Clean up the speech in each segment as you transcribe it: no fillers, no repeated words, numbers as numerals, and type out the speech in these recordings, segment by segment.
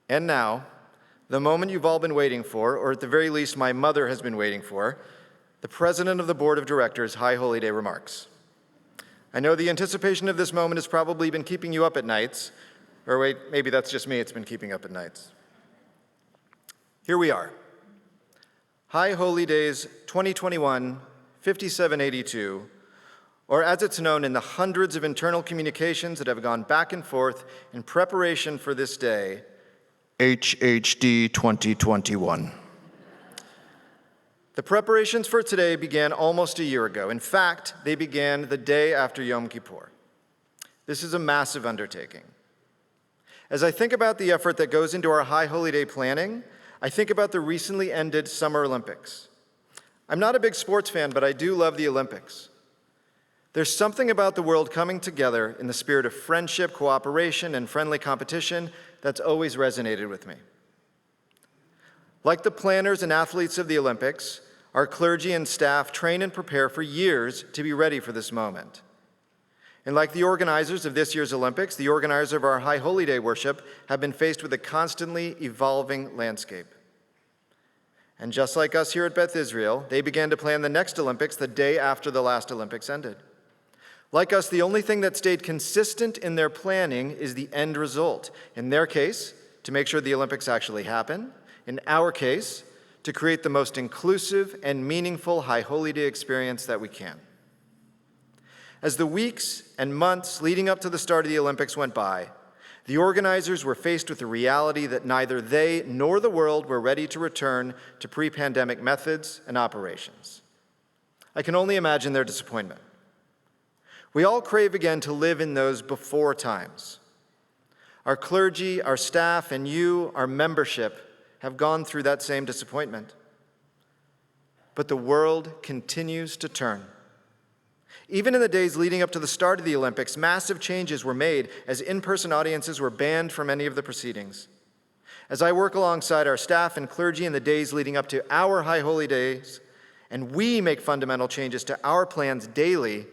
And now, the moment you've all been waiting for, or at the very least my mother has been waiting for, the President of the Board of Directors' High Holy Day remarks. I know the anticipation of this moment has probably been keeping you up at nights, or wait, maybe that's just me, it's been keeping up at nights. Here we are. High Holy Days 2021, 5782, or as it's known in the hundreds of internal communications that have gone back and forth in preparation for this day, HHD 2021. The preparations for today began almost a year ago. In fact, they began the day after Yom Kippur. This is a massive undertaking. As I think about the effort that goes into our High Holy Day planning, I think about the recently ended Summer Olympics. I'm not a big sports fan, but I do love the Olympics. There's something about the world coming together in the spirit of friendship, cooperation, and friendly competition that's always resonated with me. Like the planners and athletes of the Olympics, our clergy and staff train and prepare for years to be ready for this moment. And like the organizers of this year's Olympics, the organizers of our High Holy Day worship have been faced with a constantly evolving landscape. And just like us here at Beth Israel, they began to plan the next Olympics the day after the last Olympics ended. Like us, the only thing that stayed consistent in their planning is the end result. In their case, to make sure the Olympics actually happen. In our case, to create the most inclusive and meaningful High Holy Day experience that we can. As the weeks and months leading up to the start of the Olympics went by, the organizers were faced with the reality that neither they nor the world were ready to return to pre-pandemic methods and operations. I can only imagine their disappointment. We all crave again to live in those before times. Our clergy, our staff, and you, our membership, have gone through that same disappointment. But the world continues to turn. Even in the days leading up to the start of the Olympics, massive changes were made as in-person audiences were banned from any of the proceedings. As I work alongside our staff and clergy in the days leading up to our High Holy Days, and we make fundamental changes to our plans daily,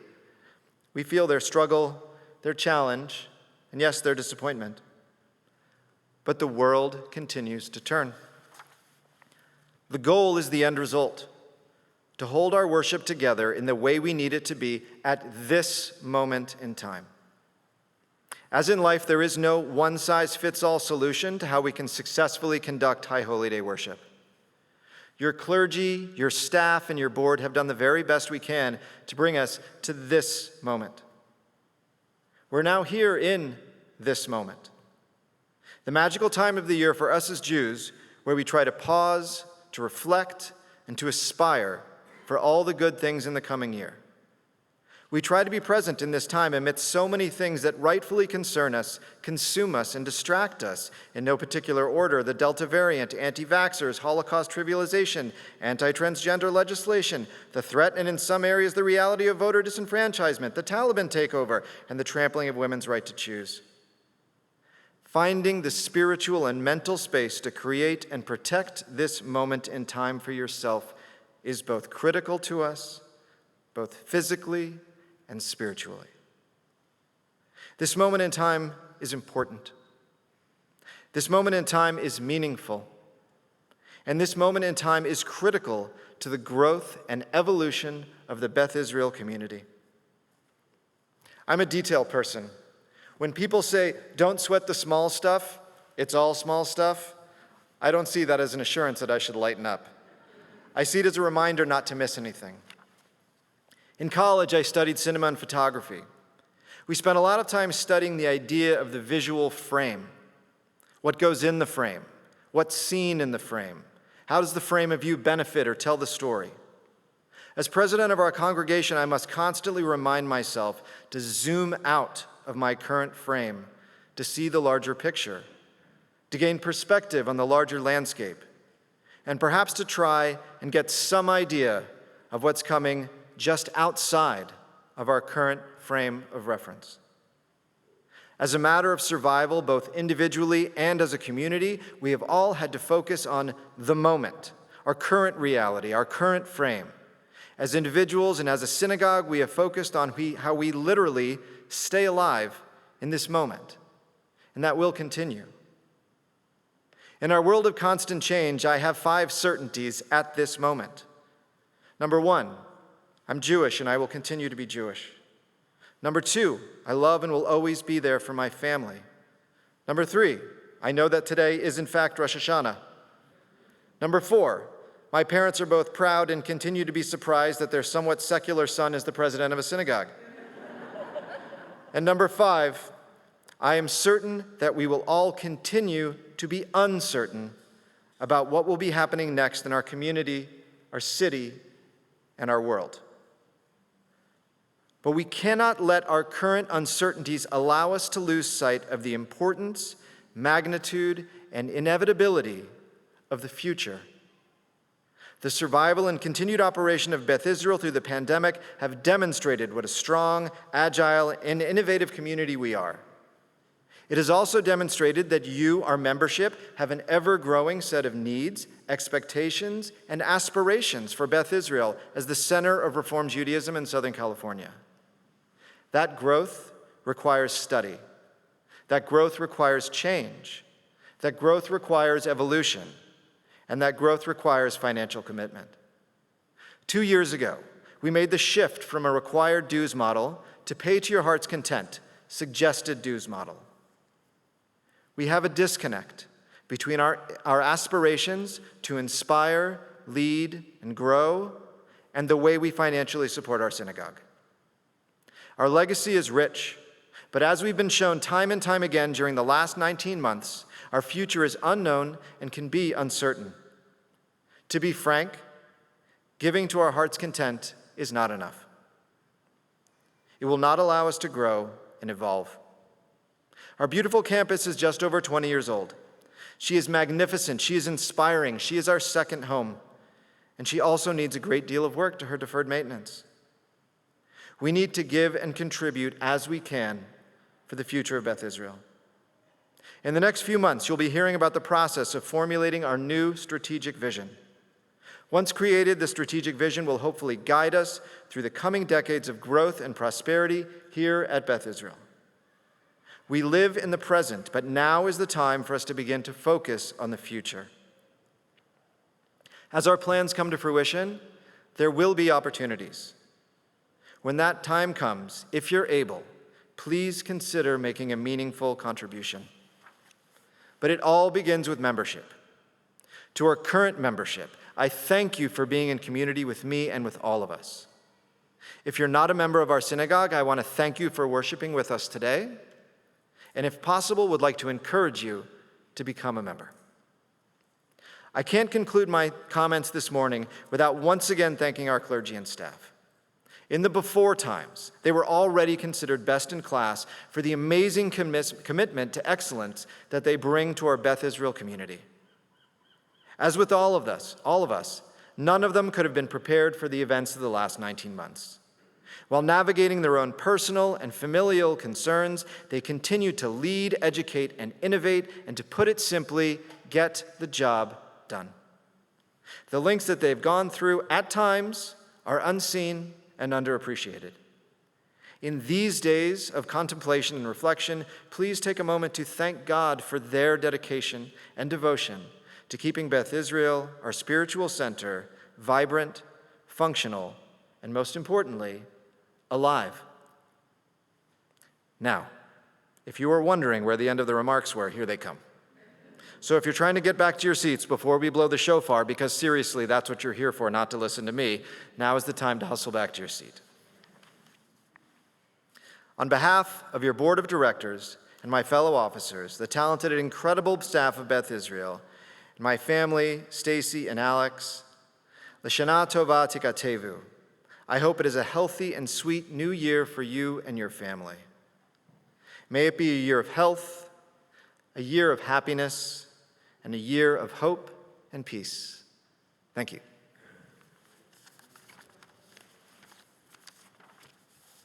we feel their struggle, their challenge, and yes, their disappointment. But the world continues to turn. The goal is the end result, to hold our worship together in the way we need it to be at this moment in time. As in life, there is no one-size-fits-all solution to how we can successfully conduct High Holy Day worship. Your clergy, your staff, and your board have done the very best we can to bring us to this moment. We're now here in this moment. The magical time of the year for us as Jews, where we try to pause, to reflect, and to aspire for all the good things in the coming year. We try to be present in this time amidst so many things that rightfully concern us, consume us, and distract us. In no particular order, the Delta variant, anti-vaxxers, Holocaust trivialization, anti-transgender legislation, the threat and in some areas the reality of voter disenfranchisement, the Taliban takeover, and the trampling of women's right to choose. Finding the spiritual and mental space to create and protect this moment in time for yourself is both critical to us, both physically and spiritually. This moment in time is important. This moment in time is meaningful. And this moment in time is critical to the growth and evolution of the Beth Israel community. I'm a detail person. When people say, don't sweat the small stuff, it's all small stuff, I don't see that as an assurance that I should lighten up. I see it as a reminder not to miss anything. In college, I studied cinema and photography. We spent a lot of time studying the idea of the visual frame. What goes in the frame? What's seen in the frame? How does the frame of view benefit or tell the story? As president of our congregation, I must constantly remind myself to zoom out of my current frame, to see the larger picture, to gain perspective on the larger landscape, and perhaps to try and get some idea of what's coming just outside of our current frame of reference. As a matter of survival, both individually and as a community, we have all had to focus on the moment, our current reality, our current frame. As individuals and as a synagogue, we have focused on how we literally stay alive in this moment, and that will continue. In our world of constant change, I have 5 certainties at this moment. Number 1, I'm Jewish and I will continue to be Jewish. Number 2, I love and will always be there for my family. Number 3, I know that today is in fact Rosh Hashanah. Number 4, my parents are both proud and continue to be surprised that their somewhat secular son is the president of a synagogue. And number 5, I am certain that we will all continue to be uncertain about what will be happening next in our community, our city, and our world. But we cannot let our current uncertainties allow us to lose sight of the importance, magnitude, and inevitability of the future. The survival and continued operation of Beth Israel through the pandemic have demonstrated what a strong, agile, and innovative community we are. It has also demonstrated that you, our membership, have an ever-growing set of needs, expectations, and aspirations for Beth Israel as the center of Reform Judaism in Southern California. That growth requires study. That growth requires change. That growth requires evolution. And that growth requires financial commitment. 2 years ago, we made the shift from a required dues model to pay to your heart's content, suggested dues model. We have a disconnect between our aspirations to inspire, lead, and grow, and the way we financially support our synagogue. Our legacy is rich, but as we've been shown time and time again during the last 19 months, our future is unknown and can be uncertain. To be frank, giving to our heart's content is not enough. It will not allow us to grow and evolve. Our beautiful campus is just over 20 years old. She is magnificent, she is inspiring, she is our second home, and she also needs a great deal of work to her deferred maintenance. We need to give and contribute as we can for the future of Beth Israel. In the next few months, you'll be hearing about the process of formulating our new strategic vision. Once created, the strategic vision will hopefully guide us through the coming decades of growth and prosperity here at Beth Israel. We live in the present, but now is the time for us to begin to focus on the future. As our plans come to fruition, there will be opportunities. When that time comes, if you're able, please consider making a meaningful contribution. But it all begins with membership. To our current membership, I thank you for being in community with me and with all of us. If you're not a member of our synagogue, I want to thank you for worshiping with us today, and if possible, would like to encourage you to become a member. I can't conclude my comments this morning without once again thanking our clergy and staff. In the before times, they were already considered best in class for the amazing commitment to excellence that they bring to our Beth Israel community. As with all of us, none of them could have been prepared for the events of the last 19 months. While navigating their own personal and familial concerns, they continue to lead, educate, and innovate, and to put it simply, get the job done. The lengths that they've gone through at times are unseen and underappreciated. In these days of contemplation and reflection, please take a moment to thank God for their dedication and devotion to keeping Beth Israel, our spiritual center, vibrant, functional, and most importantly, alive. Now, if you were wondering where the end of the remarks were, here they come. So if you're trying to get back to your seats before we blow the shofar, because seriously, that's what you're here for, not to listen to me, now is the time to hustle back to your seat. On behalf of your board of directors and my fellow officers, the talented and incredible staff of Beth Israel, and my family, Stacy and Alex, L'Shana Tova Tikatevu, I hope it is a healthy and sweet new year for you and your family. May it be a year of health, a year of happiness, and a year of hope and peace. Thank you.